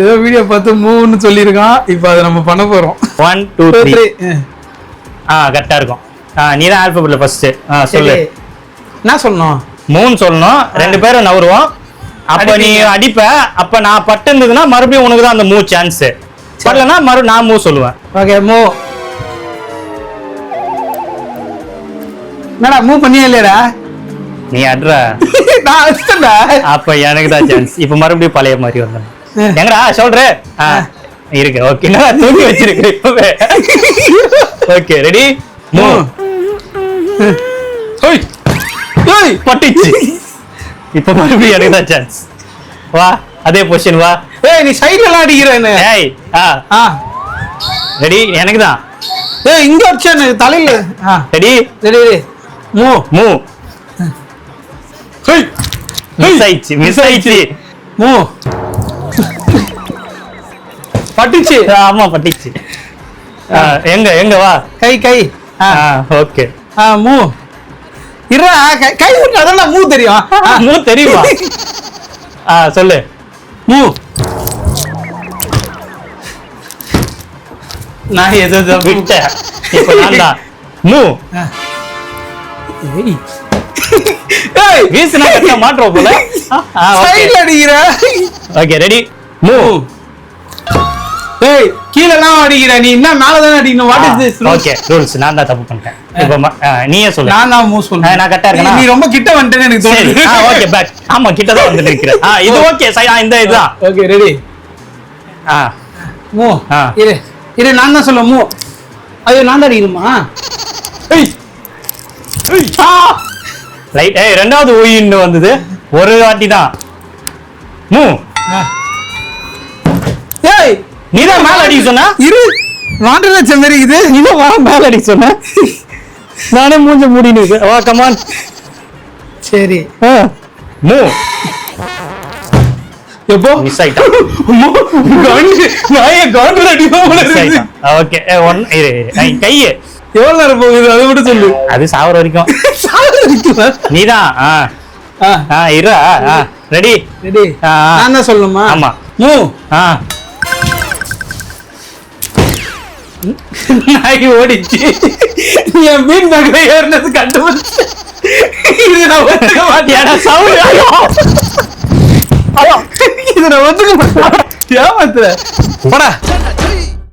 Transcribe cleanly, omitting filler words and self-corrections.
ஏதோ வீடியோ பார்த்து மூவ்னு சொல்லியிருக்கான். இப்போ அதை நம்ம பண்ண போறோம். 1 2 3 கரெக்டா இருக்கும். நீ தான் ஆல்பபெட்ல ஃபர்ஸ்ட் சொல்லு. என்ன சொல்லணும்? மூணு சொல்லணும். ரெண்டு பேரும் நவருவோம். அப்ப நீ அடிப்ப. அப்ப நான் பட்டு இருந்ததுன்னா மறுபடியும் உனக்கு தான் அந்த மூவ் சான்ஸ். படலனா நான் மூவ் சொல்லுவேன். Okay move. என்னடா மூவ் பண்ணியே இல்லையடா? நீ அட்ரா. நான் அடிச்சேன்டா. அப்ப எனக்கு தான் சான்ஸ். இப்ப மறுபடியும் பழைய மாதிரி வந்தேன். எங்கடா சொல்ற? இருக்கு. ஓகே நான் தூக்கி வச்சிருக்கேன் இப்பவே. Okay ready move. ஓய் ஓய் பட்டிச்சு. இப்ப மறுபடியும் எனக்கு தான் சான்ஸ். வா அதே பொசிஷன் வா. ஏய் நீ சைடுல எல்லாம் அடிக்கிற என்ன? ஏய் ரெடி எனக்கு தான். ஏய் இங்க வச்ச எனக்கு தலையில. Ready ready ready move move. Hey miss ஆயிச்சு. மூவ். பட்டிச்சு. ஆமா பட்டிச்சு. எங்க எங்க வா. கை கை. Okay move. இரா கை விட்டு அதெல்லாம் மூவ் தெரியும். மூவ் தெரியுமா? சொல்லு மூவ். நான் எதோ விட்டேன். இப்போ நான் தான் மூவ். ஏய் வீசுனா கட்ட மாட்றோம் போல. சைடுல அடிக்கிற. Okay ready move. ஏய் கீழ எல்லாம் அடிக்கிற. நீ என்ன மேல தான அடிக்கணும். What is this? Okay rules. நான் தான் தப்பு பண்ணிட்டேன். இப்போ நீயே சொல்லு. நான் தான் மூவ் சொல்றேன். நான் கரெக்ட்டா இருக்கேனா? நீ ரொம்ப கிட்ட வந்துட்டேன்னு எனக்கு தோணுது. Okay back. ஆமா கிட்ட தான் வந்து நிக்கிறேன். இது ஓகே இந்த இதுதான். Okay ready move. இரு இரு நான் தான் சொல்ல மூவ். ஐயோ நான் தான் அடிக்கணுமா? ஏய் ரைட். ரெண்டாவது ஊயின்னு வந்தது. ஒரு வாட்டி தான் மூவ். ஏய் நீ தான் மேல அடிக்க சொன்ன. இரு வாண்டர் லட்சம் மாதிரி இது. நீ தான் வா மேல அடிக்க சொன்ன. நானே மூஞ்ச மூடின்னு இருக்கேன். வா கம் ஆன். சரி மூவ். எப்போ மிஸ் ஆயிட்டா. நான் கவுண்டர் அடிப்பேன். ஓகே ஒன் இரு. கை எவ்வளவு நேரம் போகுது அதை மட்டும் சொல்லு. அது சாவர வரைக்கும். நீதான் இரு. ரெடி ரெடி நான் தான் சொல்லணுமா? ஆமா மூவ். நாய் ஓடிச்சு. என் மீன் பக்கம் ஏறினது கண்டுபிடிச்சு. இது நான் ஒத்துக்க மாட்டேன். இது நான் ஒத்துக்க மாட்டேன். ஏமாத்துற போடா.